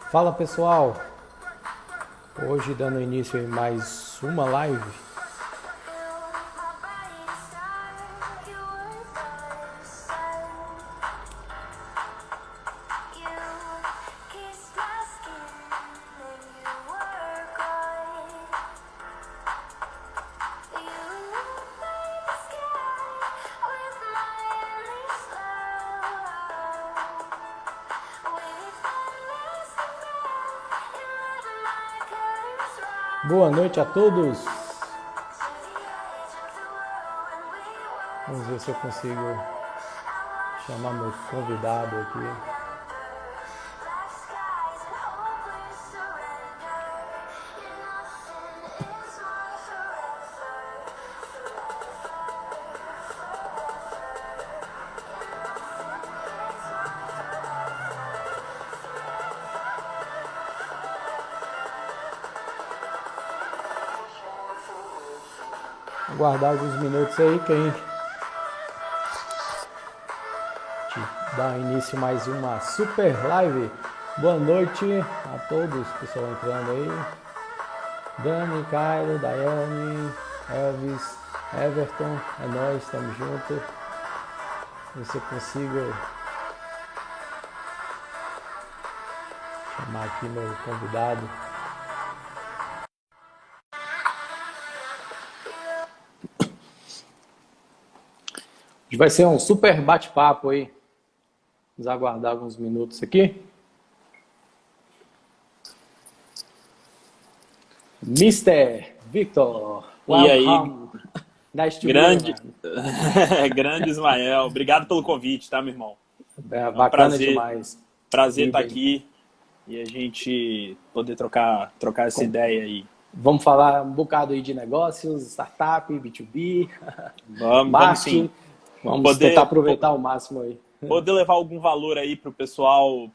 Fala pessoal, hoje dando início em mais uma live. Boa noite a todos. Vamos ver se eu consigo chamar meu convidado aqui. Aguardar alguns minutos aí, quem dá início mais uma super live. Boa noite a todos, pessoal entrando aí. Dani, Cairo, Daiane, Elvis, Everton, é nóis, estamos juntos. Ver se eu consigo chamar aqui meu convidado. Vai ser um super bate-papo aí. Vamos aguardar alguns minutos aqui. Mr. Victor, e aí? Nice to grande, grande Ismael, obrigado pelo convite, tá, meu irmão? É bacana prazer, demais. Prazer estar aqui e a gente poder trocar essa ideia aí. Vamos falar um bocado aí de negócios, startup, B2B, vamos sim. Vamos tentar aproveitar ao máximo aí. Poder levar algum valor aí pro pessoal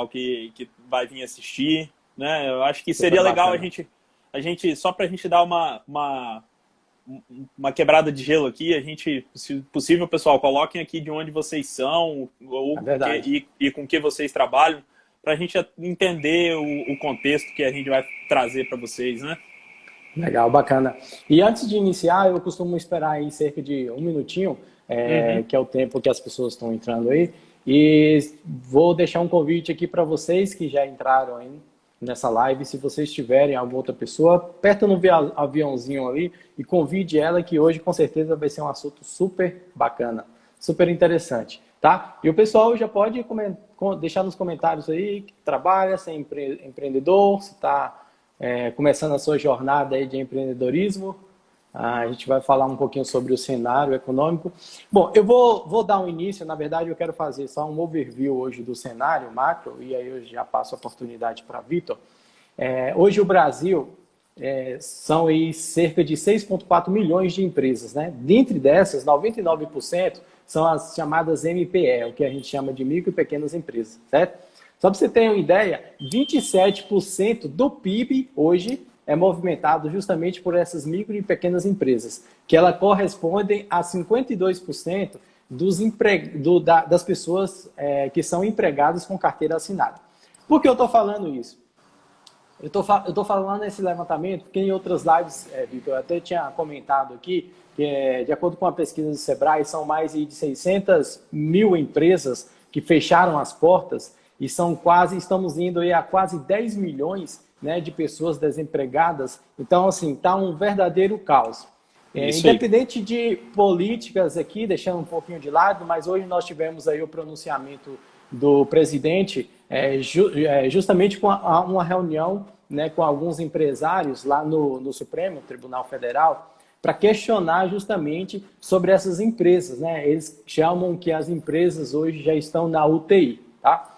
que vai vir assistir, né? Eu acho que seria legal a gente só pra gente dar uma quebrada de gelo aqui, a gente, se possível, pessoal, coloquem aqui de onde vocês são e com que vocês trabalham, pra gente entender o contexto que a gente vai trazer para vocês, né? Legal, bacana. E antes de iniciar, eu costumo esperar aí cerca de um minutinho, que é o tempo que as pessoas estão entrando aí. E vou deixar um convite aqui para vocês que já entraram aí nessa live. Se vocês tiverem alguma outra pessoa, aperta no aviãozinho ali e convide ela, que hoje com certeza vai ser um assunto super bacana, super interessante, tá? E o pessoal já pode deixar nos comentários aí que trabalha, se é empreendedor, se está começando a sua jornada aí de empreendedorismo. A gente vai falar um pouquinho sobre o cenário econômico. Bom, eu vou dar um início, na verdade eu quero fazer só um overview hoje do cenário macro, e aí eu já passo a oportunidade para Vitor. Hoje o Brasil são aí cerca de 6,4 milhões de empresas, né? Dentre dessas, 99% são as chamadas MPE, o que a gente chama de micro e pequenas empresas, certo? Só para você ter uma ideia, 27% do PIB hoje é movimentado justamente por essas micro e pequenas empresas, que elas correspondem a 52% das pessoas que são empregadas com carteira assinada. Por que eu estou falando isso? Eu estou falando esse levantamento porque em outras lives, Vitor, eu até tinha comentado aqui que, de acordo com a pesquisa do Sebrae, são mais de 600 mil empresas que fecharam as portas e estamos indo aí a quase 10 milhões, né, de pessoas desempregadas. Então, assim, está um verdadeiro caos. Independente de políticas aqui, deixando um pouquinho de lado, mas hoje nós tivemos aí o pronunciamento do presidente, justamente com uma reunião, né, com alguns empresários lá no Supremo Tribunal Federal, para questionar justamente sobre essas empresas, né? Eles chamam que as empresas hoje já estão na UTI. Tá?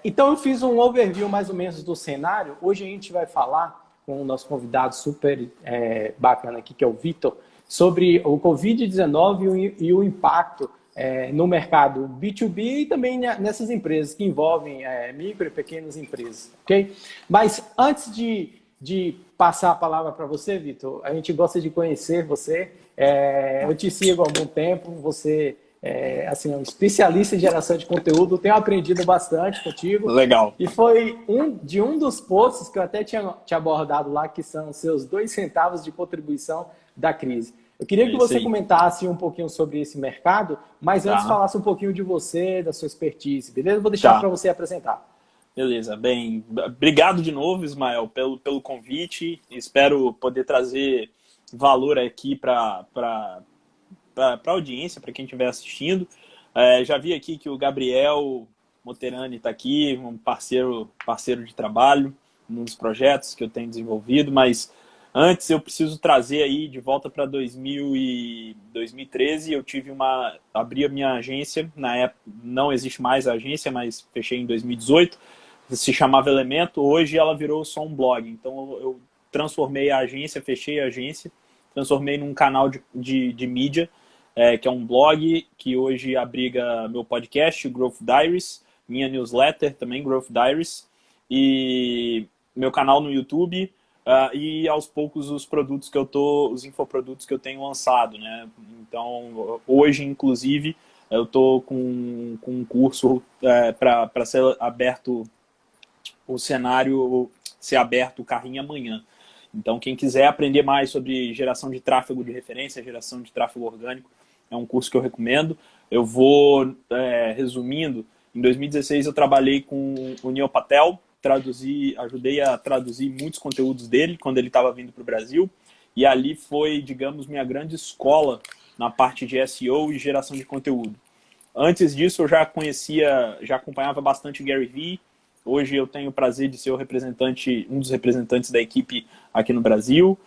Então eu fiz um overview mais ou menos do cenário. Hoje a gente vai falar com o nosso convidado super bacana aqui, que é o Vitor, sobre o Covid-19 e o impacto no mercado B2B e também nessas empresas que envolvem micro e pequenas empresas, ok? Mas antes de passar a palavra para você, Vitor, a gente gosta de conhecer você. Eu te sigo há algum tempo, você assim, um especialista em geração de conteúdo, tenho aprendido bastante contigo. Legal. E foi um dos posts que eu até tinha te abordado lá, que são seus 2 centavos de contribuição da crise. Eu queria que você comentasse um pouquinho sobre esse mercado, mas antes falasse um pouquinho de você, da sua expertise, beleza? Vou deixar para você apresentar. Beleza, bem, obrigado de novo, Ismael, pelo convite. Espero poder trazer valor aqui para a audiência, para quem estiver assistindo. Já vi aqui que o Gabriel Moterani está aqui, um parceiro de trabalho, num dos projetos que eu tenho desenvolvido, mas antes eu preciso trazer aí de volta para 2013, abri a minha agência, na época não existe mais a agência, mas fechei em 2018, se chamava Elemento, hoje ela virou só um blog, então eu transformei a agência, fechei a agência, transformei num canal de mídia, que é um blog que hoje abriga meu podcast, o Growth Diaries, minha newsletter também, Growth Diaries, e meu canal no YouTube, e aos poucos os infoprodutos que eu tenho lançado, né? Então, hoje, inclusive, eu estou com um curso para ser aberto o cenário, ser aberto o carrinho amanhã. Então, quem quiser aprender mais sobre geração de tráfego de referência, geração de tráfego orgânico, é um curso que eu recomendo. Eu vou, resumindo, em 2016 eu trabalhei com o Neil Patel, ajudei a traduzir muitos conteúdos dele quando ele estava vindo para o Brasil, e ali foi, digamos, minha grande escola na parte de SEO e geração de conteúdo. Antes disso eu já acompanhava bastante Gary Vee. Hoje eu tenho o prazer de ser um dos representantes da equipe aqui no Brasil.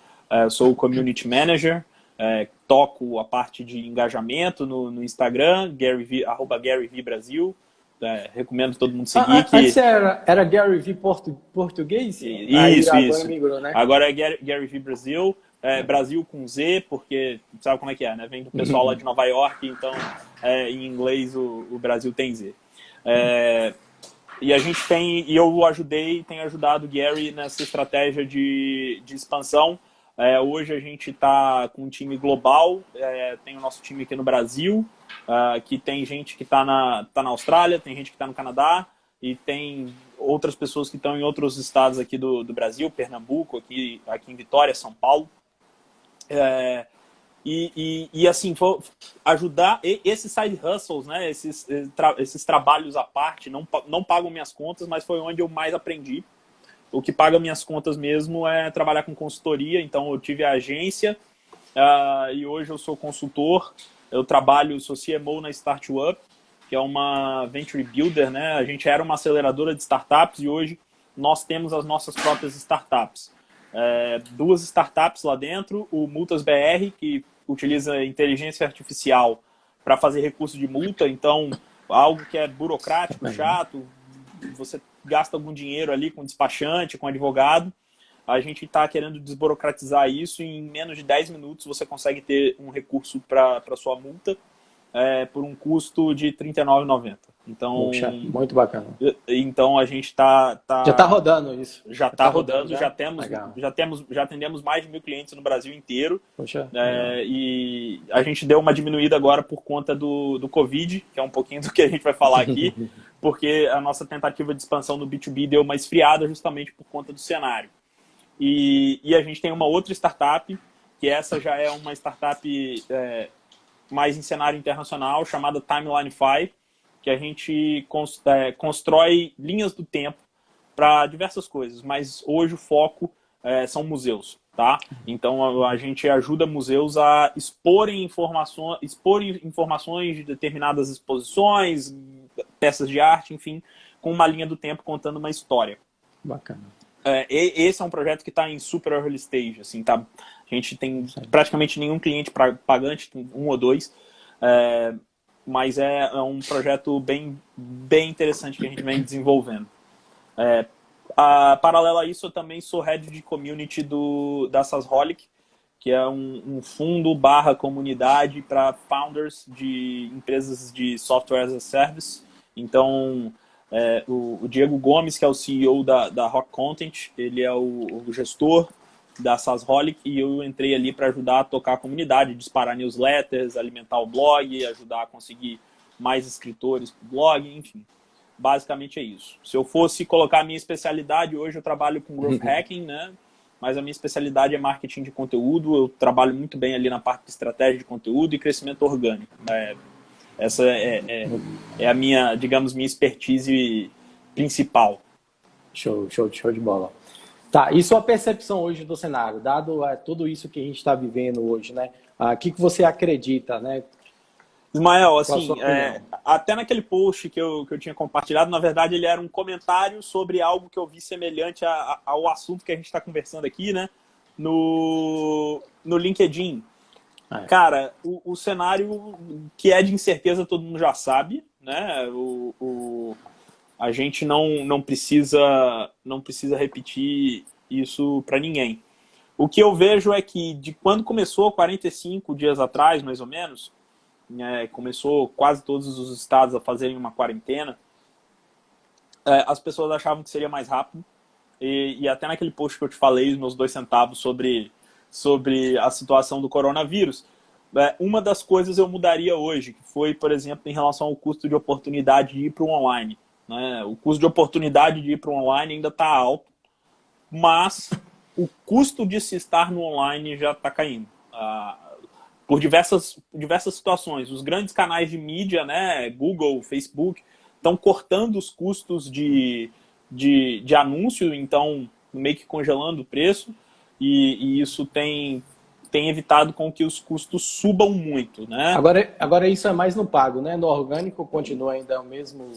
Sou o Community Manager, toco a parte de engajamento no Instagram, @GaryVeeBrasil. Recomendo todo mundo seguir. Antes era Gary Vee português? Isso. Agora migrou, né? Agora é Gary Vee Brasil. Brasil com Z, porque sabe como é que é, né? Vem do pessoal lá de Nova York, então em inglês o Brasil tem Z. E eu tenho ajudado o Gary nessa estratégia de expansão. Hoje a gente está com um time global, tem o nosso time aqui no Brasil, que tem gente que está na Austrália, tem gente que está no Canadá, e tem outras pessoas que estão em outros estados aqui do Brasil, Pernambuco, aqui em Vitória, São Paulo. E assim, ajudar esses side hustles, né, esses trabalhos à parte, não pagam minhas contas, mas foi onde eu mais aprendi. O que paga minhas contas mesmo é trabalhar com consultoria, então eu tive a agência e hoje eu sou consultor, sou CMO na StartUp, que é uma Venture Builder, né? A gente era uma aceleradora de startups e hoje nós temos as nossas próprias startups. 2 startups lá dentro, o Multas BR, que utiliza inteligência artificial para fazer recurso de multa, então algo que é burocrático, chato, você gasta algum dinheiro ali com despachante, com advogado. A gente está querendo desburocratizar isso e em menos de 10 minutos você consegue ter um recurso para sua multa por um custo de R$ 39,90. Então, puxa, muito bacana. Então a gente está... Já está rodando isso? Já está rodando, já atendemos mais de 1.000 clientes no Brasil inteiro. Puxa, e a gente deu uma diminuída agora por conta do Covid, que é um pouquinho do que a gente vai falar aqui, porque a nossa tentativa de expansão no B2B deu uma esfriada justamente por conta do cenário. E a gente tem uma outra startup, que essa já é uma startup mais em cenário internacional, chamada Timelinify, que a gente constrói linhas do tempo para diversas coisas, mas hoje o foco são museus, tá? Então a gente ajuda museus a exporem informações de determinadas exposições, peças de arte, enfim, com uma linha do tempo contando uma história. Bacana. Esse é um projeto que está em super early stage, assim, tá? A gente tem praticamente nenhum cliente pagante, tem 1 ou 2, mas é um projeto bem interessante que a gente vem desenvolvendo. Paralelo a isso, eu também sou head de community da SaaSholic, que é um fundo / comunidade para founders de empresas de software as a service. Então, o Diego Gomes, que é o CEO da Rock Content, ele é o gestor. da SaaSholic, e eu entrei ali para ajudar a tocar a comunidade, disparar newsletters, alimentar o blog, ajudar a conseguir mais escritores para o blog, enfim. Basicamente é isso. Se eu fosse colocar a minha especialidade, hoje eu trabalho com growth hacking, né? Mas a minha especialidade é marketing de conteúdo. Eu trabalho muito bem ali na parte de estratégia de conteúdo e crescimento orgânico. Essa é a minha, digamos, minha expertise principal. Show de bola. Tá, e sua percepção hoje do cenário, dado tudo isso que a gente está vivendo hoje, né? O que você acredita, né? Ismael, assim, até naquele post que eu tinha compartilhado, na verdade ele era um comentário sobre algo que eu vi semelhante ao assunto que a gente está conversando aqui, né? No LinkedIn. Cara, o cenário que é de incerteza todo mundo já sabe, né? A gente não precisa repetir isso para ninguém. O que eu vejo é que de quando começou, 45 dias atrás, mais ou menos, começou quase todos os estados a fazerem uma quarentena, as pessoas achavam que seria mais rápido, e até naquele post que eu te falei, os meus 2 centavos sobre a situação do coronavírus, uma das coisas eu mudaria hoje, que foi, por exemplo, em relação ao custo de oportunidade de ir para o online. Né? O custo de oportunidade de ir para o online ainda está alto, mas o custo de se estar no online já está caindo. Por diversas situações. Os grandes canais de mídia, né, Google, Facebook, estão cortando os custos de anúncio, então meio que congelando o preço, e isso tem evitado com que os custos subam muito. Né? Agora isso é mais no pago, né? No orgânico continua ainda o mesmo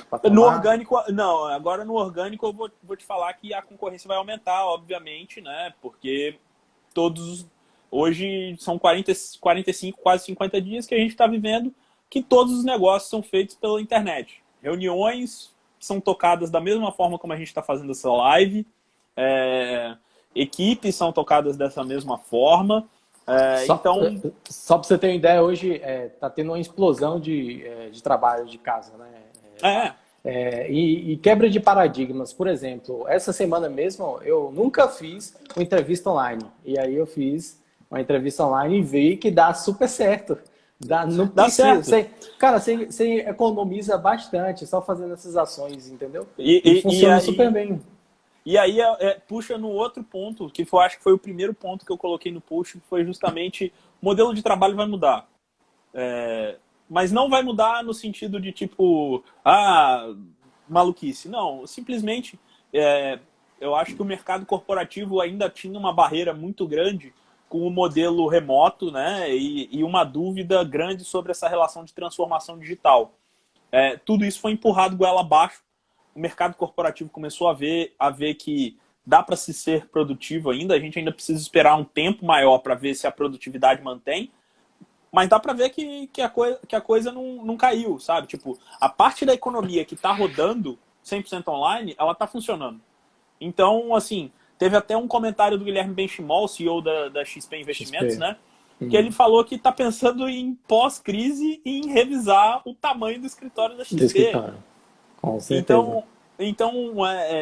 patamar? No orgânico, não. Agora no orgânico eu vou te falar que a concorrência vai aumentar, obviamente, né? Porque hoje são 45, quase 50 dias que a gente está vivendo que todos os negócios são feitos pela internet. Reuniões são tocadas da mesma forma como a gente está fazendo essa live. Equipes são tocadas dessa mesma forma. Só para você ter uma ideia, hoje está tendo uma explosão de trabalho de casa, né? E quebra de paradigmas. Por exemplo, essa semana mesmo eu nunca fiz uma entrevista online. E aí eu fiz uma entrevista online e vi que dá super certo. Dá certo. Você economiza bastante só fazendo essas ações, entendeu? E funciona super bem. E aí puxa no outro ponto, que eu acho que foi o primeiro ponto que eu coloquei no post, que foi justamente o modelo de trabalho vai mudar. Mas não vai mudar no sentido de tipo, maluquice. Não, simplesmente eu acho que o mercado corporativo ainda tinha uma barreira muito grande com o modelo remoto, né? E uma dúvida grande sobre essa relação de transformação digital. Tudo isso foi empurrado goela abaixo. O mercado corporativo começou a ver que dá para se ser produtivo ainda. A gente ainda precisa esperar um tempo maior para ver se a produtividade mantém. Mas dá para ver que a coisa não caiu, sabe? Tipo, a parte da economia que está rodando 100% online, ela está funcionando. Então, assim, teve até um comentário do Guilherme Benchimol, CEO da XP Investimentos, né? Que ele falou que está pensando em pós-crise e em revisar o tamanho do escritório da XP. Com certeza. Então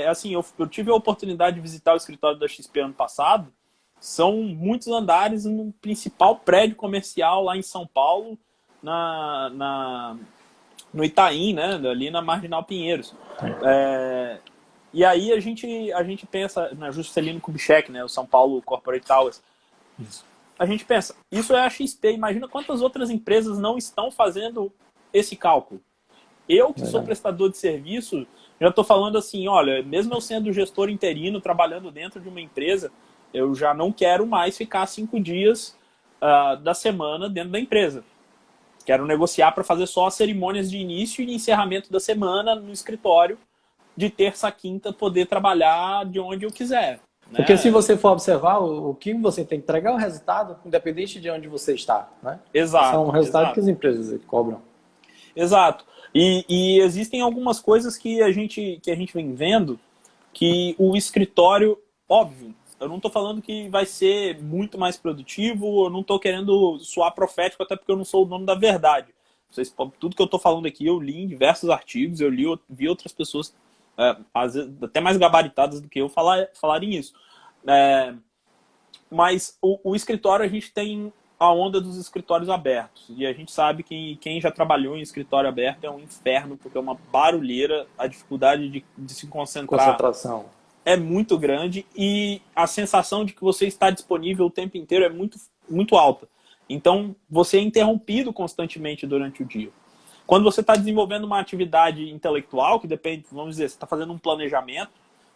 assim, eu tive a oportunidade de visitar o escritório da XP ano passado. São muitos andares no principal prédio comercial lá em São Paulo, no Itaim, né? Ali na Marginal Pinheiros. E aí a gente pensa na Juscelino Kubitschek, né? O São Paulo Corporate Towers. A gente pensa, isso é a XP. Imagina quantas outras empresas não estão fazendo esse cálculo. Eu, que sou prestador de serviço, já estou falando assim, olha, mesmo eu sendo gestor interino, trabalhando dentro de uma empresa, eu já não quero mais ficar 5 dias da semana dentro da empresa. Quero negociar para fazer só as cerimônias de início e encerramento da semana no escritório, de terça a quinta poder trabalhar de onde eu quiser. Né? Porque se você for observar, o que você tem que entregar é o resultado, independente de onde você está. Né? Exato. São o resultado que as empresas cobram. Exato. E existem algumas coisas que a gente vem vendo que o escritório, óbvio, eu não estou falando que vai ser muito mais produtivo, eu não estou querendo soar profético, até porque eu não sou o dono da verdade. Tudo que eu estou falando aqui eu li em diversos artigos, vi outras pessoas, às vezes até mais gabaritadas do que eu, falarem isso. Mas o escritório, a gente tem a onda dos escritórios abertos. E a gente sabe que quem já trabalhou em escritório aberto é um inferno, porque é uma barulheira, a dificuldade de se concentrar Concentração. é muito grande e a sensação de que você está disponível o tempo inteiro é muito, muito alta. Então, você é interrompido constantemente durante o dia. Quando você está desenvolvendo uma atividade intelectual, que depende, vamos dizer, você está fazendo um planejamento,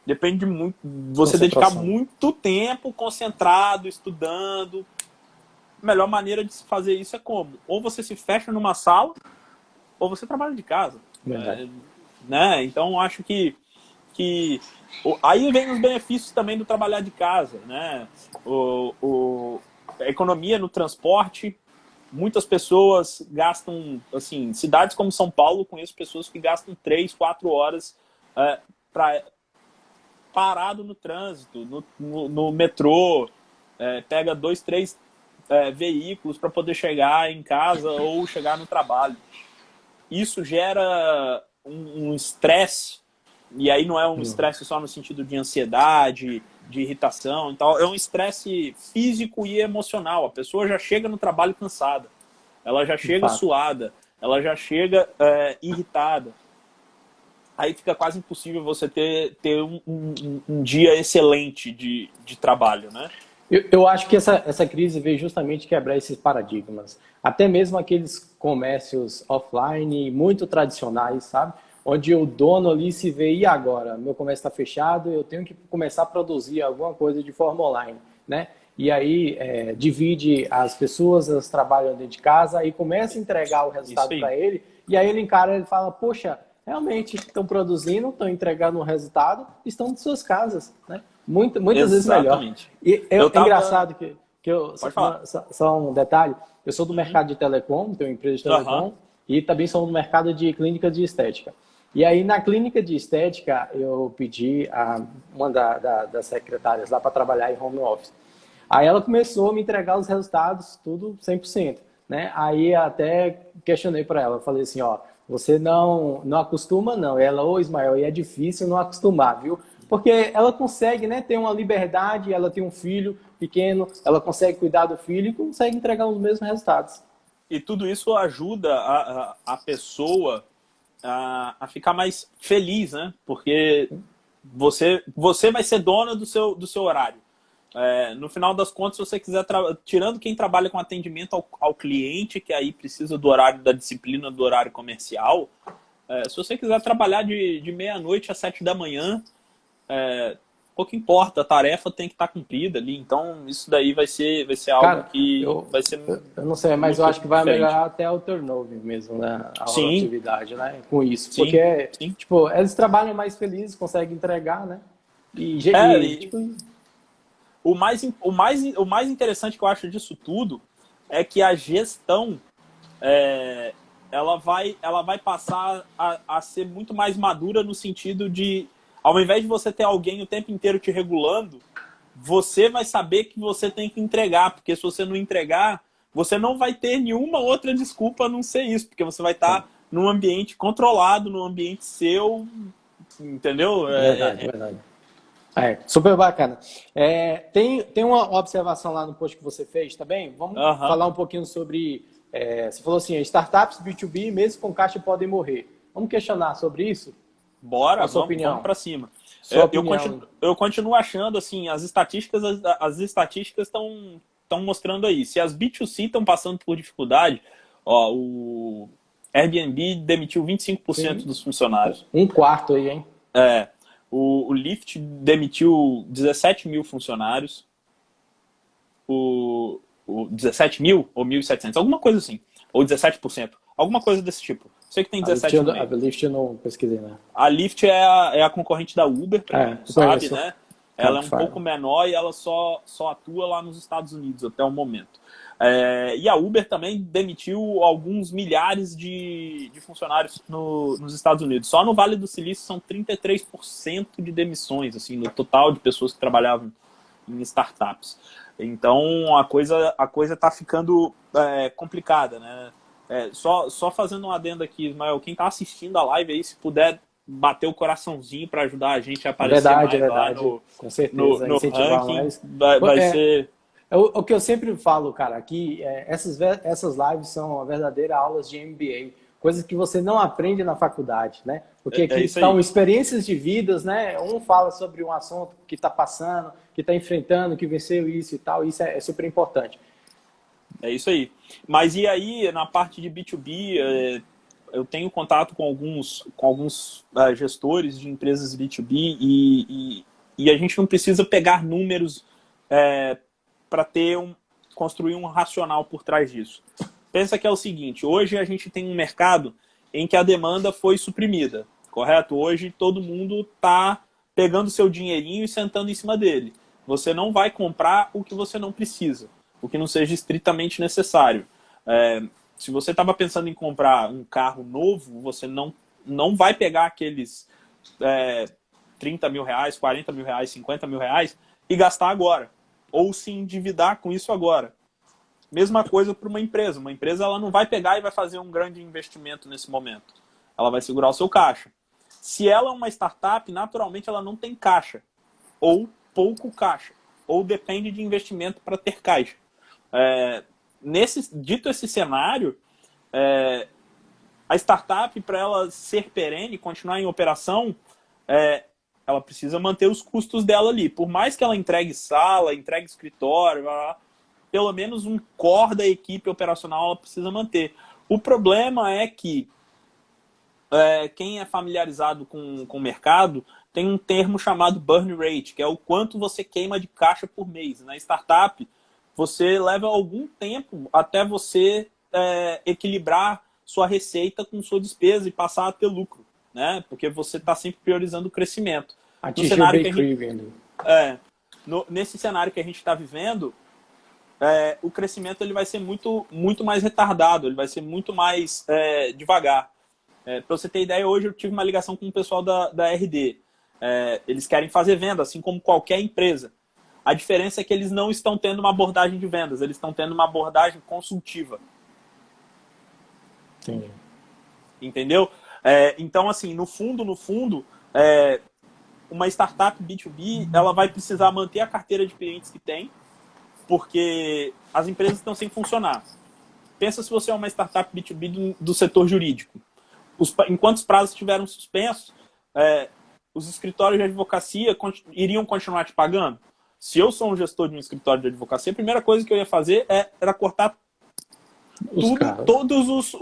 depende de muito, você dedicar muito tempo concentrado, estudando. A melhor maneira de se fazer isso é como? Ou você se fecha numa sala, ou você trabalha de casa. Né? Então, acho que aí vem os benefícios também do trabalhar de casa. Né? A economia no transporte, muitas pessoas gastam, assim, cidades como São Paulo, conheço pessoas que gastam 3, 4 horas parado no trânsito, no metrô, pega 2, 3 veículos para poder chegar em casa ou chegar no trabalho. Isso gera um estresse, e aí não é um estresse só no sentido de ansiedade, de irritação, então é um estresse físico e emocional. A pessoa já chega no trabalho cansada, ela já chega suada, ela já chega irritada. Aí fica quase impossível você ter um dia excelente de trabalho, né? Eu acho que essa crise veio justamente quebrar esses paradigmas. Até mesmo aqueles comércios offline muito tradicionais, sabe? Onde o dono ali se vê, e agora? Meu comércio está fechado, eu tenho que começar a produzir alguma coisa de forma online, né? E aí divide as pessoas, elas trabalham dentro de casa e começa a entregar o resultado para ele. E aí ele encara, ele fala, poxa, realmente estão produzindo, estão entregando um resultado, estão de suas casas, né? Muitas vezes melhor. E é engraçado que eu... Só um detalhe, eu sou do mercado de telecom, tenho uma empresa de telecom, e também sou do mercado de clínica de estética. E aí, na clínica de estética, eu pedi a uma das secretárias lá para trabalhar em home office. Aí ela começou a me entregar os resultados, tudo 100%. Né? Aí até questionei para ela, falei assim, ó, você não acostuma não. Ela, ô Ismael, e é difícil não acostumar, viu? Porque ela consegue, né, ter uma liberdade, ela tem um filho pequeno, ela consegue cuidar do filho e consegue entregar os mesmos resultados. E tudo isso ajuda a pessoa a ficar mais feliz, né? Porque você vai ser dona do seu horário. No final das contas, se você quiser, tirando quem trabalha com atendimento ao cliente, que aí precisa do horário da disciplina, do horário comercial, se você quiser trabalhar de meia-noite às 7 da manhã, pouco importa, a tarefa tem que estar cumprida ali, então isso daí vai ser algo, cara, que vai ser... Eu não sei, mas eu acho que vai melhorar até o turnover mesmo, né? A atividade, né? Com isso, porque tipo, eles trabalham mais felizes, conseguem entregar, né? Tipo... O mais interessante que eu acho disso tudo é que a gestão ela vai passar a ser muito mais madura no sentido de, ao invés de você ter alguém o tempo inteiro te regulando, você vai saber que você tem que entregar, porque se você não entregar, você não vai ter nenhuma outra desculpa a não ser isso, porque você vai estar num ambiente controlado, num ambiente seu, entendeu? Verdade. Super bacana. Tem uma observação lá no post que você fez também. Vamos falar um pouquinho sobre... você falou assim, startups B2B, mesmo com caixa, podem morrer. Vamos questionar sobre isso? Bora, vamos para cima. Eu continuo achando, assim, as estatísticas estão mostrando aí. Se as B2C estão passando por dificuldade, o Airbnb demitiu 25% dos funcionários. Um quarto aí, hein? O Lyft demitiu 17 mil funcionários. O 17 mil ou 1.700, alguma coisa assim. Ou 17%. Alguma coisa desse tipo. Sei que tem 17 mil. A Lyft eu não pesquisei, né? A Lyft é a concorrente da Uber, pra quem não sabe, né? Ela é um pouco menor e ela só atua lá nos Estados Unidos até o momento. E a Uber também demitiu alguns milhares de funcionários nos Estados Unidos. Só no Vale do Silício são 33% de demissões, assim, no total de pessoas que trabalhavam em startups. Então a coisa está ficando complicada, né? Só fazendo um adendo aqui, Ismael, quem está assistindo a live aí, se puder bater o coraçãozinho para ajudar a gente a aparecer mais lá com certeza, no ranking, vai ser... O que eu sempre falo, cara, que essas lives são verdadeiras aulas de MBA, coisas que você não aprende na faculdade, né? Porque É aqui isso aí. são experiências de vidas, né? Um fala sobre um assunto que está passando, que está enfrentando, que venceu isso e tal, isso é super importante. É isso aí. Mas e aí, na parte de B2B, eu tenho contato com alguns gestores de empresas B2B e a gente não precisa pegar números para construir um racional por trás disso. Pensa que é o seguinte, hoje a gente tem um mercado em que a demanda foi suprimida, correto? Hoje todo mundo está pegando seu dinheirinho e sentando em cima dele. Você não vai comprar o que você não precisa, o que não seja estritamente necessário. Se você estava pensando em comprar um carro novo, você não vai pegar aqueles 30 mil reais, 40 mil reais, 50 mil reais e gastar agora. Ou se endividar com isso agora. Mesma coisa para uma empresa. Uma empresa ela não vai pegar e vai fazer um grande investimento nesse momento. Ela vai segurar o seu caixa. Se ela é uma startup, naturalmente ela não tem caixa. Ou pouco caixa. Ou depende de investimento para ter caixa. Dito esse cenário, a startup, para ela ser perene, continuar em operação, ela precisa manter os custos dela ali. Por mais que ela entregue sala, entregue escritório, pelo menos um core da equipe operacional ela precisa manter. O problema é que quem é familiarizado com o mercado tem um termo chamado burn rate, que é o quanto você queima de caixa por mês. Na startup, você leva algum tempo até você equilibrar sua receita com sua despesa e passar a ter lucro, né? Porque você está sempre priorizando o crescimento. Atingir o break-even. Nesse cenário que a gente está vivendo, o crescimento ele vai ser muito, muito mais retardado, ele vai ser muito mais devagar. Para você ter ideia, hoje eu tive uma ligação com o pessoal da RD. Eles querem fazer venda, assim como qualquer empresa. A diferença é que eles não estão tendo uma abordagem de vendas, eles estão tendo uma abordagem consultiva. Entendi. Entendeu? Então, assim, no fundo, uma startup B2B, ela vai precisar manter a carteira de clientes que tem, porque as empresas estão sem funcionar. Pensa se você é uma startup B2B do setor jurídico. Enquanto os prazos estiveram suspensos, os escritórios de advocacia iriam continuar te pagando? Se eu sou um gestor de um escritório de advocacia, a primeira coisa que eu ia fazer era cortar todos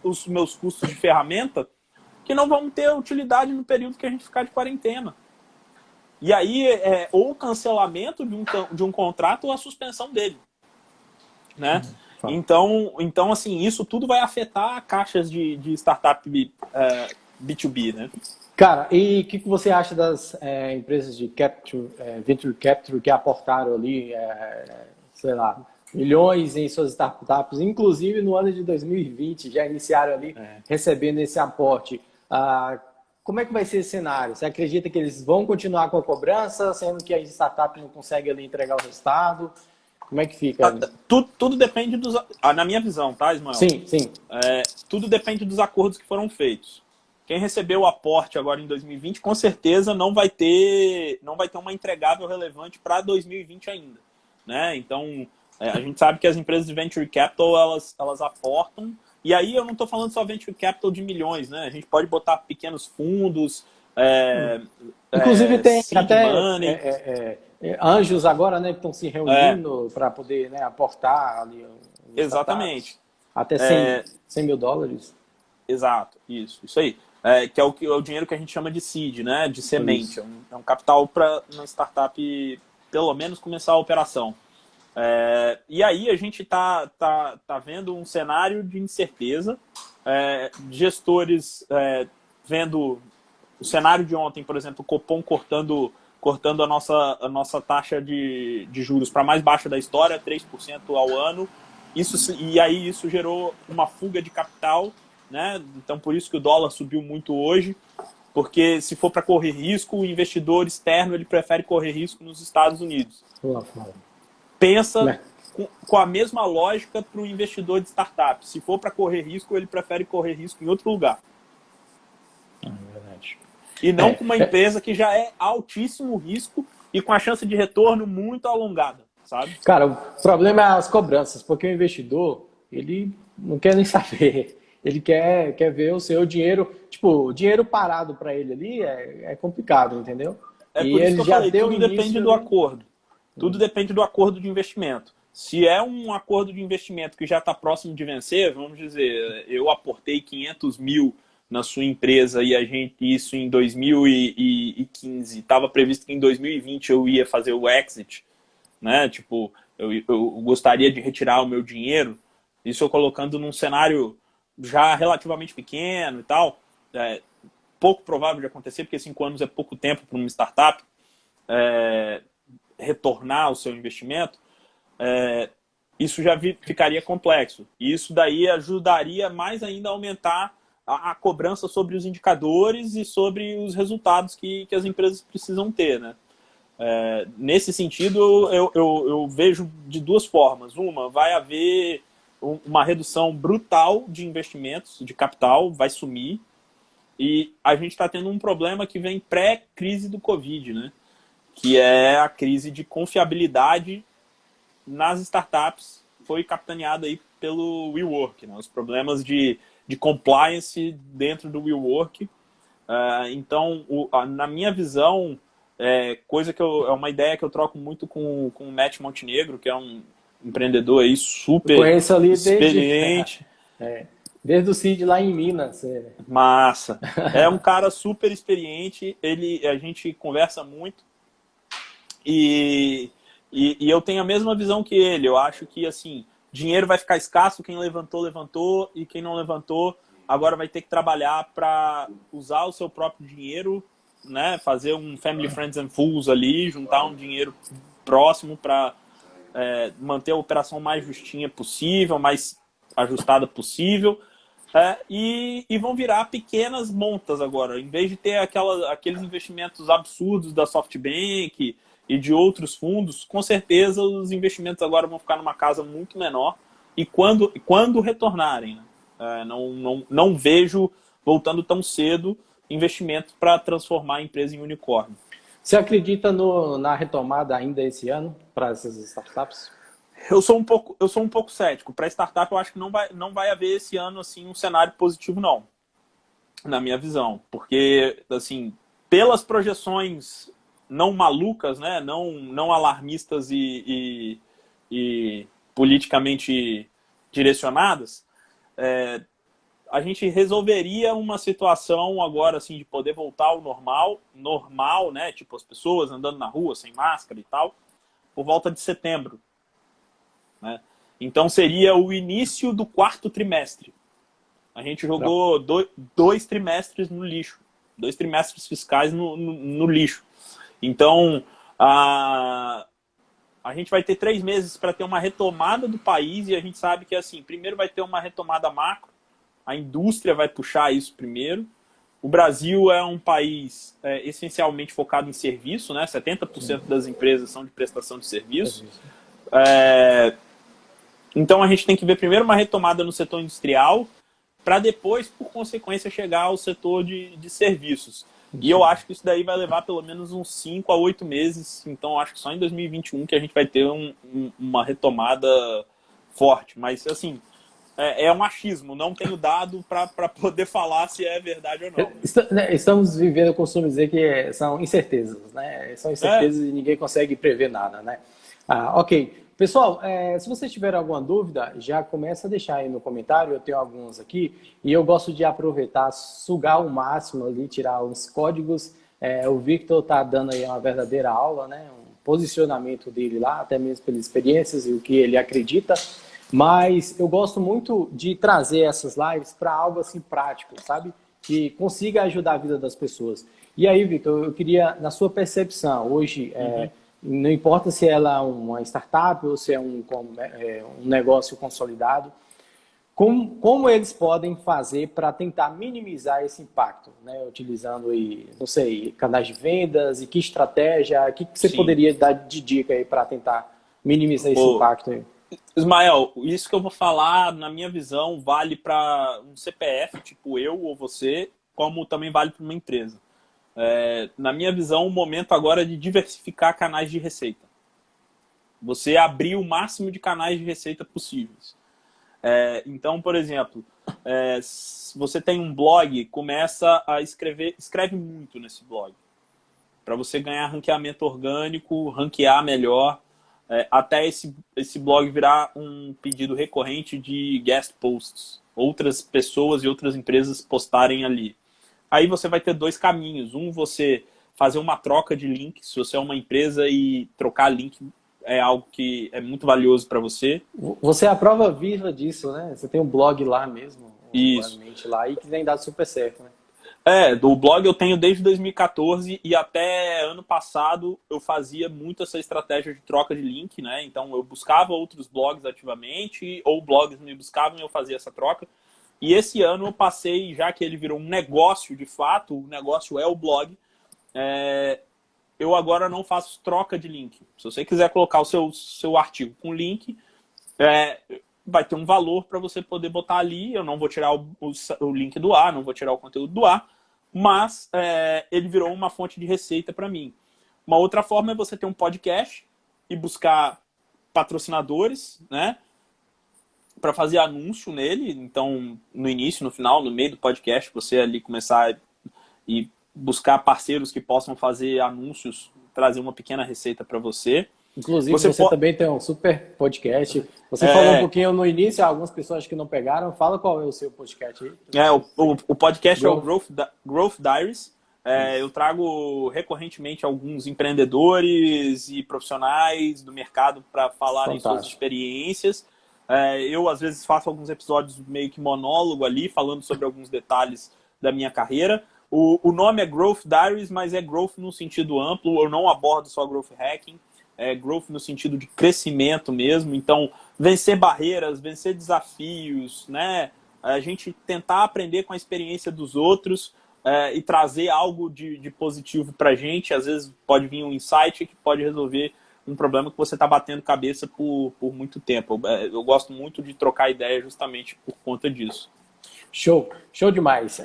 os meus custos de ferramenta que não vão ter utilidade no período que a gente ficar de quarentena. E aí, ou o cancelamento de um contrato ou a suspensão dele. Né? Então, assim, isso tudo vai afetar caixas de startup B2B, né? Cara, e o que você acha das empresas de venture capital que aportaram ali, sei lá, milhões em suas startups, inclusive no ano de 2020, já iniciaram ali recebendo esse aporte? Como é que vai ser esse cenário? Você acredita que eles vão continuar com a cobrança, sendo que a startup não consegue ali entregar o resultado? Como é que fica? Tudo depende na minha visão, tá, Ismael? Sim, sim. Tudo depende dos acordos que foram feitos. Quem recebeu o aporte agora em 2020, com certeza não vai ter uma entregável relevante para 2020 ainda. Né? Então, a gente sabe que as empresas de venture capital, elas aportam. E aí eu não estou falando só venture capital de milhões, né? A gente pode botar pequenos fundos. Inclusive tem até anjos agora, né, que estão se reunindo para poder, né, aportar ali. Exatamente. Até 100 mil dólares. Exato, isso aí. Que é o dinheiro que a gente chama de seed, né? De semente. É um capital para uma startup, pelo menos, começar a operação. E aí a gente tá vendo um cenário de incerteza. Gestores vendo o cenário de ontem, por exemplo, o Copom cortando a nossa taxa de juros para mais baixa da história, 3% ao ano. E aí isso gerou uma fuga de capital. Né? Então, por isso que o dólar subiu muito hoje, porque se for para correr risco, o investidor externo ele prefere correr risco nos Estados Unidos. Pensa com a mesma lógica para o investidor de startup. Se for para correr risco, ele prefere correr risco em outro lugar. Verdade. E não com uma empresa que já é altíssimo risco e com a chance de retorno muito alongada. sabe? Cara, o problema é as cobranças, porque o investidor, ele não quer nem saber. Ele quer ver o seu dinheiro, tipo, o dinheiro parado para ele ali é complicado, entendeu? É E por isso ele que eu já falei, deu tudo depende início do ali. acordo. Tudo depende do acordo de investimento. Se é um acordo de investimento que já está próximo de vencer, vamos dizer, eu aportei 500 mil na sua empresa e a gente, isso em 2015, estava previsto que em 2020 eu ia fazer o exit, né? Tipo, eu gostaria de retirar o meu dinheiro, isso eu colocando num cenário já relativamente pequeno e tal, pouco provável de acontecer, porque 5 anos é pouco tempo para uma startup retornar o seu investimento, isso já ficaria complexo. E isso daí ajudaria mais ainda a aumentar a cobrança sobre os indicadores e sobre os resultados que as empresas precisam ter, né? Nesse sentido, eu vejo de duas formas. Uma, vai haver uma redução brutal de investimentos, de capital, vai sumir. E a gente está tendo um problema que vem pré-crise do Covid, né? Que é a crise de confiabilidade nas startups, foi capitaneada aí pelo WeWork, né? Os problemas de compliance dentro do WeWork. Então, na minha visão, é uma ideia que eu troco muito com o Matt Montenegro, que é um empreendedor aí Eu super conheço ali experiente. desde o CID lá em Minas. Massa. É um cara super experiente, a gente conversa muito e eu tenho a mesma visão que ele. Eu acho que assim, dinheiro vai ficar escasso, quem levantou, levantou, e quem não levantou, agora vai ter que trabalhar para usar o seu próprio dinheiro, né? Fazer um Family, Friends and Fools ali, juntar um dinheiro próximo para manter a operação mais justinha possível, mais ajustada possível. E vão virar pequenas montas agora. Em vez de ter aqueles investimentos absurdos da SoftBank e de outros fundos, com certeza os investimentos agora vão ficar numa casa muito menor. E quando retornarem, né? Não vejo voltando tão cedo investimento para transformar a empresa em unicórnio. Você acredita na retomada ainda esse ano para essas startups? Eu sou um pouco cético. Para startup, eu acho que não vai haver esse ano assim um cenário positivo, não, na minha visão. Porque, assim, pelas projeções não malucas, né, não alarmistas e politicamente direcionadas, a gente resolveria uma situação agora assim de poder voltar ao normal, né, tipo as pessoas andando na rua sem máscara e tal, por volta de setembro. Né? Então seria o início do quarto trimestre. A gente jogou dois trimestres no lixo. 2 trimestres fiscais no lixo. Então, a gente vai ter 3 meses para ter uma retomada do país e a gente sabe que, assim, primeiro vai ter uma retomada macro, a indústria vai puxar isso primeiro. O Brasil é um país essencialmente focado em serviço, né? 70% das empresas são de prestação de serviço. Então a gente tem que ver primeiro uma retomada no setor industrial, para depois, por consequência, chegar ao setor de serviços. E eu acho que isso daí vai levar pelo menos uns 5 a 8 meses. Então acho que só em 2021 que a gente vai ter uma retomada forte. Mas, assim, é um achismo. Não tenho dado para poder falar se é verdade ou não. Estamos vivendo, eu costumo dizer que são incertezas, né? São incertezas e ninguém consegue prever nada, né? Ok. Pessoal, se vocês tiverem alguma dúvida, já começa a deixar aí no comentário, eu tenho alguns aqui, e eu gosto de aproveitar, sugar o máximo ali, tirar os códigos. O Victor está dando aí uma verdadeira aula, né? Um posicionamento dele lá, até mesmo pelas experiências e o que ele acredita, mas eu gosto muito de trazer essas lives para algo assim prático, sabe? Que consiga ajudar a vida das pessoas. E aí, Victor, eu queria, na sua percepção, hoje... Não importa se ela é uma startup ou se é um negócio consolidado, como eles podem fazer para tentar minimizar esse impacto, né? Utilizando aí, não sei, canais de vendas e que estratégia, o que você poderia dar de dica aí para tentar minimizar esse impacto aí? Ismael, isso que eu vou falar, na minha visão, vale para um CPF, tipo eu ou você, como também vale para uma empresa. Na minha visão, o momento agora é de diversificar canais de receita. Você abrir o máximo de canais de receita possíveis. Então, por exemplo, se você tem um blog, começa a escreve muito nesse blog. Para você ganhar ranqueamento orgânico, ranquear melhor, até esse blog virar um pedido recorrente de guest posts. Outras pessoas e outras empresas postarem ali. Aí você vai ter dois caminhos. Você fazer uma troca de link, se você é uma empresa e trocar link é algo que é muito valioso para você. Você é a prova viva disso, né? Você tem um blog lá mesmo, Isso. lá, e que tem dado super certo, né? Do blog eu tenho desde 2014 e até ano passado eu fazia muito essa estratégia de troca de link, né? Então eu buscava outros blogs ativamente ou blogs me buscavam e eu fazia essa troca. E esse ano eu passei, já que ele virou um negócio de fato, o negócio é o blog, eu agora não faço troca de link. Se você quiser colocar o seu artigo com link, vai ter um valor para você poder botar ali. Eu não vou tirar o link do ar, não vou tirar o conteúdo do ar, mas ele virou uma fonte de receita para mim. Uma outra forma é você ter um podcast e buscar patrocinadores, né, para fazer anúncio nele. Então, no início, no final, no meio do podcast, você ali começar e buscar parceiros que possam fazer anúncios, trazer uma pequena receita para você. Inclusive, você também tem um super podcast. Você falou um pouquinho no início, algumas pessoas que não pegaram. Fala qual é o seu podcast aí. O podcast é o Growth Diaries. Eu trago recorrentemente alguns empreendedores e profissionais do mercado para falarem suas experiências. Eu, às vezes, faço alguns episódios meio que monólogo ali, falando sobre alguns detalhes da minha carreira. O nome é Growth Diaries, mas é growth no sentido amplo. Eu não abordo só growth hacking. Growth no sentido de crescimento mesmo. Então, vencer barreiras, vencer desafios, né? A gente tentar aprender com a experiência dos outros e trazer algo de positivo pra gente. Às vezes pode vir um insight que pode resolver um problema que você está batendo cabeça por muito tempo. Eu gosto muito de trocar ideia justamente por conta disso. Show demais.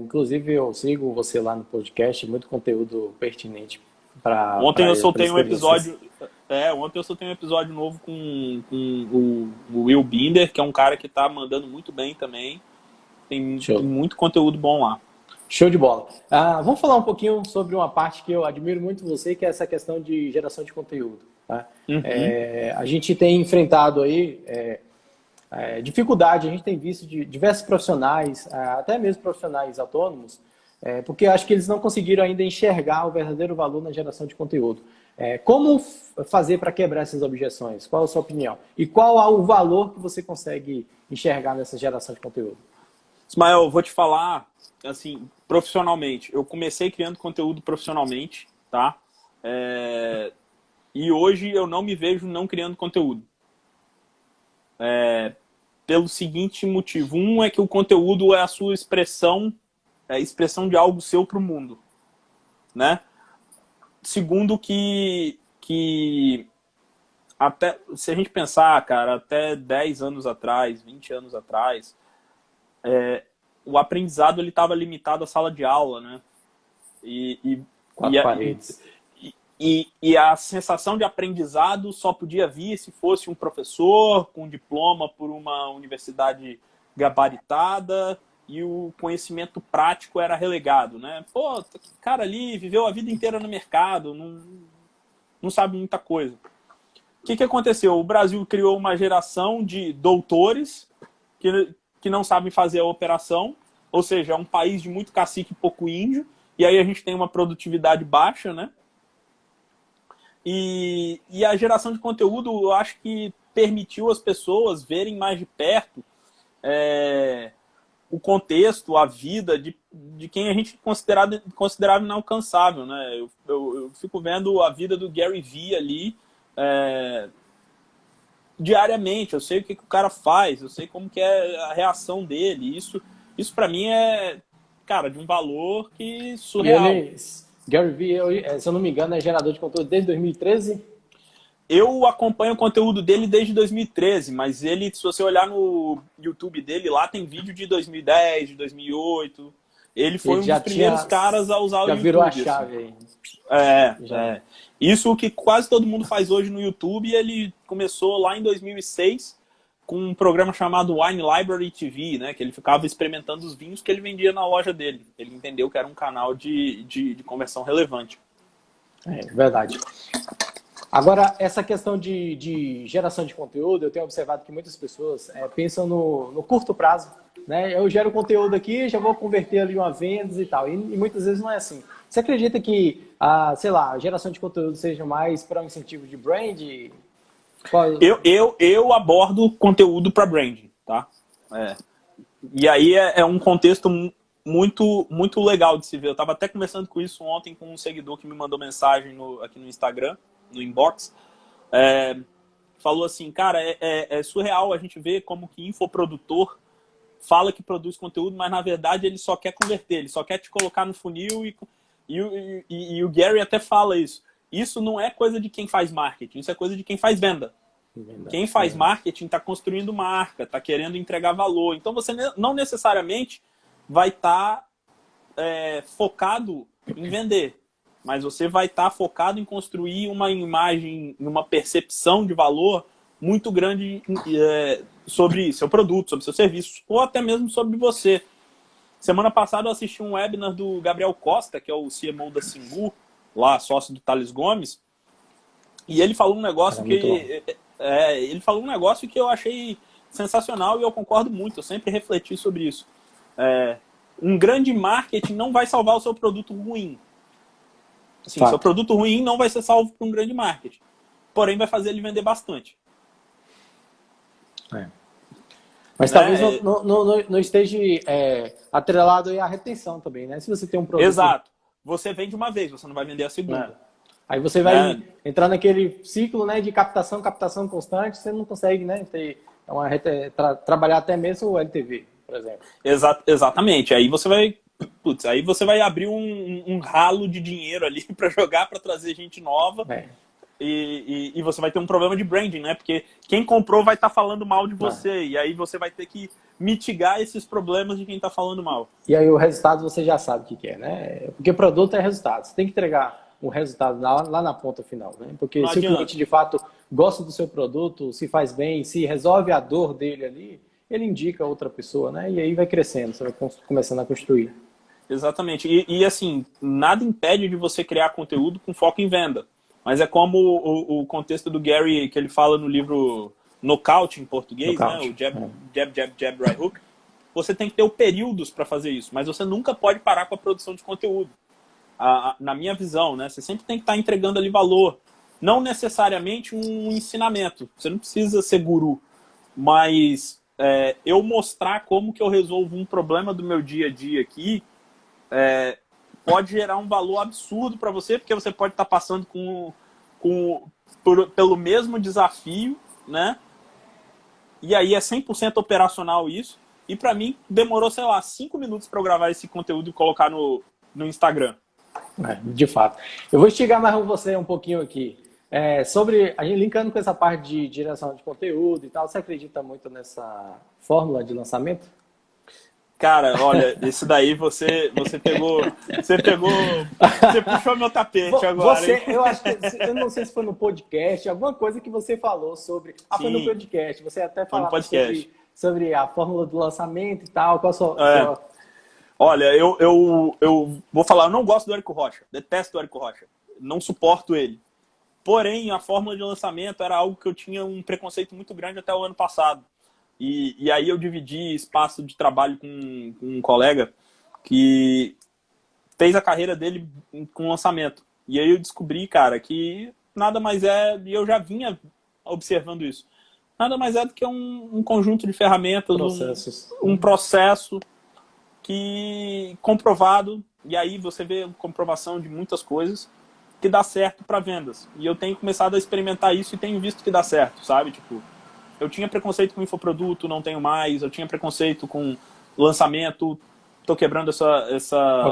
Inclusive, eu sigo você lá no podcast, muito conteúdo pertinente para. Ontem eu soltei um episódio. Ontem eu soltei um episódio novo com o Will Binder, que é um cara que está mandando muito bem também. Tem muito conteúdo bom lá. Show de bola. Vamos falar um pouquinho sobre uma parte que eu admiro muito você, que é essa questão de geração de conteúdo. Tá? Uhum. A gente tem enfrentado aí dificuldade, a gente tem visto de diversos profissionais, até mesmo profissionais autônomos, porque eu acho que eles não conseguiram ainda enxergar o verdadeiro valor na geração de conteúdo. Como fazer para quebrar essas objeções? Qual a sua opinião? E qual é o valor que você consegue enxergar nessa geração de conteúdo? Ismael, eu vou te falar, assim, profissionalmente. Eu comecei criando conteúdo profissionalmente, tá? E hoje eu não me vejo não criando conteúdo. Pelo seguinte motivo. Um é que o conteúdo é a sua expressão, a expressão de algo seu para o mundo, né? Segundo que até, se a gente pensar, cara, até 10 anos atrás, 20 anos atrás, o aprendizado ele estava limitado à sala de aula, né? Quatro paredes. E a sensação de aprendizado só podia vir se fosse um professor com diploma por uma universidade gabaritada e o conhecimento prático era relegado, né? Pô, cara ali viveu a vida inteira no mercado, não sabe muita coisa. O que aconteceu? O Brasil criou uma geração de doutores que não sabem fazer a operação, ou seja, é um país de muito cacique e pouco índio, e aí a gente tem uma produtividade baixa, né? E a geração de conteúdo, eu acho que permitiu as pessoas verem mais de perto o contexto, a vida de quem a gente considerava inalcançável, né? Eu fico vendo a vida do Gary Vee ali diariamente. Eu sei o que o cara faz, eu sei como que é a reação dele. Isso para mim cara, de um valor que surreal. Gary Vee, se eu não me engano, é gerador de conteúdo desde 2013? Eu acompanho o conteúdo dele desde 2013, mas ele, se você olhar no YouTube dele, lá tem vídeo de 2010, de 2008. Ele foi um dos primeiros caras a usar o YouTube. Já virou a chave aí. Isso que quase todo mundo faz hoje no YouTube, ele começou lá em 2006 com um programa chamado Wine Library TV, né? Que ele ficava experimentando os vinhos que ele vendia na loja dele. Ele entendeu que era um canal de conversão relevante. É verdade. Agora, essa questão de geração de conteúdo, eu tenho observado que muitas pessoas pensam no curto prazo, né? Eu gero conteúdo aqui, já vou converter ali uma vendas e tal. E muitas vezes não é assim. Você acredita que, sei lá, a geração de conteúdo seja mais para um incentivo de brand? Eu abordo conteúdo para branding, tá? E aí é um contexto muito, muito legal de se ver. Eu estava até conversando com isso ontem com um seguidor que me mandou mensagem aqui no Instagram, no inbox. Falou assim, cara, é surreal a gente ver como que infoprodutor fala que produz conteúdo, mas na verdade ele só quer converter, ele só quer te colocar no funil e o Gary até fala isso. Isso não é coisa de quem faz marketing, isso é coisa de quem faz venda. Quem faz marketing está construindo marca, está querendo entregar valor. Então você não necessariamente vai estar focado em vender, mas você vai estar focado em construir uma imagem, uma percepção de valor muito grande sobre seu produto, sobre seu serviço, ou até mesmo sobre você. Semana passada eu assisti um webinar do Gabriel Costa, que é o CMO da Singu, lá, sócio do Thales Gomes, e ele falou um negócio que eu achei sensacional e eu concordo muito, eu sempre refleti sobre isso. Um grande marketing não vai salvar o seu produto ruim. Assim, seu produto ruim não vai ser salvo por um grande marketing, porém vai fazer ele vender bastante. Mas talvez não esteja atrelado à retenção também, né? Se você tem um produto... Exato. Você vende uma vez, você não vai vender a segunda. Aí você vai entrar naquele ciclo, né, de captação constante, você não consegue, né, trabalhar até mesmo o LTV, por exemplo. Exatamente. Aí você vai abrir um ralo de dinheiro ali para jogar, para trazer gente nova. E você vai ter um problema de branding, né? Porque quem comprou vai estar falando mal de você. E aí você vai ter que mitigar esses problemas de quem está falando mal. E aí o resultado você já sabe o que é, né? Porque produto é resultado. Você tem que entregar o resultado lá na ponta final, né? Porque se o cliente de fato gosta do seu produto, se faz bem, se resolve a dor dele ali, ele indica outra pessoa, né? E aí vai crescendo, você vai começando a construir. Exatamente. E assim, nada impede de você criar conteúdo com foco em venda. Mas é como o contexto do Gary, que ele fala no livro Nocaute, em português, né? O jab, right hook. Você tem que ter períodos para fazer isso, mas você nunca pode parar com a produção de conteúdo. Na minha visão, né? Você sempre tem que estar entregando ali valor. Não necessariamente um ensinamento. Você não precisa ser guru. Mas eu mostrar como que eu resolvo um problema do meu dia a dia aqui pode gerar um valor absurdo para você, porque você pode estar passando pelo mesmo desafio, né? E aí é 100% operacional isso. E para mim demorou, sei lá, 5 minutos para eu gravar esse conteúdo e colocar no Instagram. De fato. Eu vou instigar mais você um pouquinho aqui. Sobre, a gente linkando com essa parte de direção de conteúdo e tal, você acredita muito nessa fórmula de lançamento? Cara, olha, isso daí você puxou meu tapete agora. Eu acho que, eu não sei se foi no podcast, alguma coisa que você falou sobre. Foi no podcast. Você até falou sobre a fórmula do lançamento e tal. Qual a sua... Olha, eu vou falar, eu não gosto do Érico Rocha, detesto o Érico Rocha, não suporto ele. Porém, a fórmula de lançamento era algo que eu tinha um preconceito muito grande até o ano passado. E aí eu dividi espaço de trabalho com um colega que fez a carreira dele com lançamento. E aí eu descobri, cara, que nada mais e eu já vinha observando isso, nada mais é do que um conjunto de ferramentas, um processo que comprovado, e aí você vê comprovação de muitas coisas, que dá certo para vendas. E eu tenho começado a experimentar isso e tenho visto que dá certo, sabe? Tipo, eu tinha preconceito com infoproduto, não tenho mais. Eu tinha preconceito com lançamento, tô quebrando essa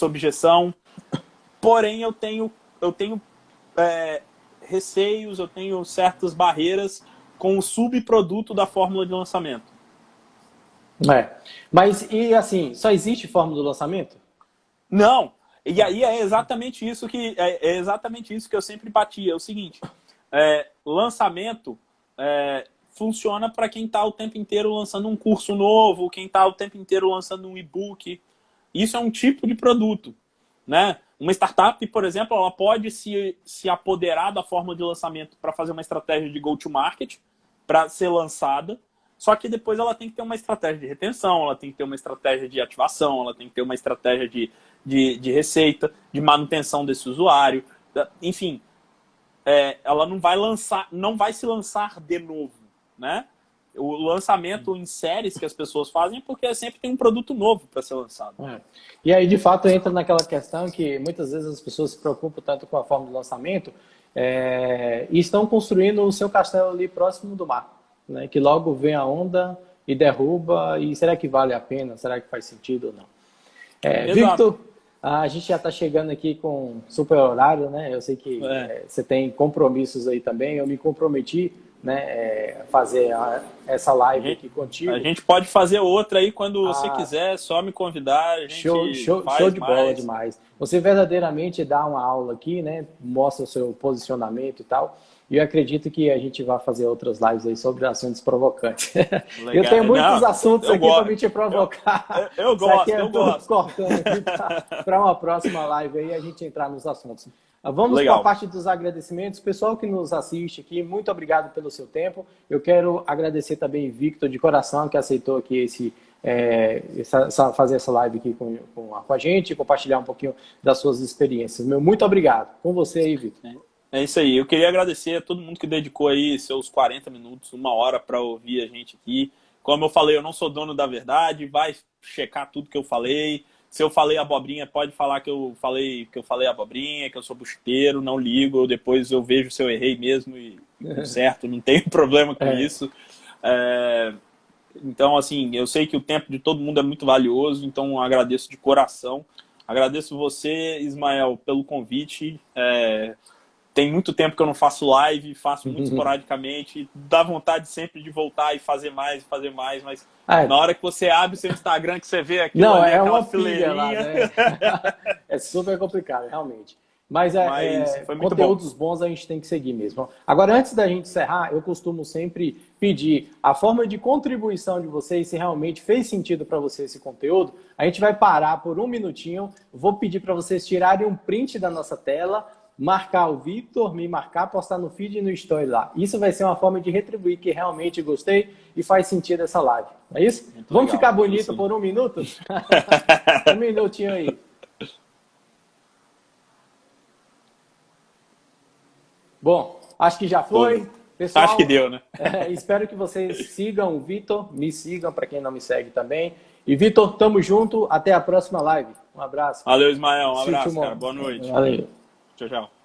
objeção. Porém, eu tenho receios, eu tenho certas barreiras com o subproduto da fórmula de lançamento. Mas, e assim, só existe fórmula de lançamento? Não. E aí é exatamente isso que eu sempre batia. É o seguinte, lançamento funciona para quem está o tempo inteiro lançando um curso novo, quem está o tempo inteiro lançando um e-book. Isso é um tipo de produto, né? Uma startup, por exemplo, ela pode se apoderar da forma de lançamento para fazer uma estratégia de go-to-market, para ser lançada, só que depois ela tem que ter uma estratégia de retenção, ela tem que ter uma estratégia de ativação, ela tem que ter uma estratégia de receita, de manutenção desse usuário. Enfim, ela não vai se lançar de novo, né? O lançamento em séries que as pessoas fazem é porque sempre tem um produto novo para ser lançado. E aí, de fato, entra naquela questão que muitas vezes as pessoas se preocupam tanto com a forma de lançamento e estão construindo o seu castelo ali próximo do mar, né? Que logo vem a onda e derruba, e será que vale a pena? Será que faz sentido ou não? Victor, a gente já está chegando aqui com super horário, né? Eu sei que você tem compromissos aí também, eu me comprometi, né, fazer essa live aqui contigo. A gente pode fazer outra aí quando você quiser, só me convidar. A gente show de bola demais. Você verdadeiramente dá uma aula aqui, né, mostra o seu posicionamento e tal. E eu acredito que a gente vai fazer outras lives aí sobre assuntos provocantes. Legal. Eu tenho muitos assuntos aqui para me te provocar. Eu gosto. Cortando aqui para uma próxima live aí a gente entrar nos assuntos. Vamos para a parte dos agradecimentos. Pessoal que nos assiste aqui, muito obrigado pelo seu tempo. Eu quero agradecer também o Victor de coração, que aceitou aqui fazer essa live aqui com a gente, compartilhar um pouquinho das suas experiências. Muito obrigado. Com você aí, Victor. É isso aí. Eu queria agradecer a todo mundo que dedicou aí seus 40 minutos, 1 hora para ouvir a gente aqui. Como eu falei, eu não sou dono da verdade, vai checar tudo que eu falei. Se eu falei abobrinha, pode falar que eu falei abobrinha, que eu sou buchiteiro, não ligo. Depois eu vejo se eu errei mesmo e tudo certo, não tenho problema com isso. Então, assim, eu sei que o tempo de todo mundo é muito valioso, então agradeço de coração. Agradeço você, Ismael, pelo convite. Tem muito tempo que eu não faço live, faço muito esporadicamente. Dá vontade sempre de voltar e fazer mais, mas na hora que você abre o seu Instagram, que você vê aquilo ali, aquela fileirinha... Lá, né? É super complicado, realmente. Mas foi muito conteúdos bons a gente tem que seguir mesmo. Agora, antes da gente encerrar, eu costumo sempre pedir a forma de contribuição de vocês, se realmente fez sentido para você esse conteúdo. A gente vai parar por um minutinho. Vou pedir para vocês tirarem um print da nossa tela, marcar o Victor, me marcar, postar no feed e no story lá. Isso vai ser uma forma de retribuir que realmente gostei e faz sentido essa live. Não é isso? Muito Vamos legal, ficar bonito por um minuto? Um minutinho aí. Bom, acho que já foi. Pessoal, acho que deu, né? Espero que vocês sigam o Victor, me sigam para quem não me segue também. E Victor, tamo junto. Até a próxima live. Um abraço. Valeu, Ismael. Um abraço, cara. Boa noite. Valeu. Tchau, tchau.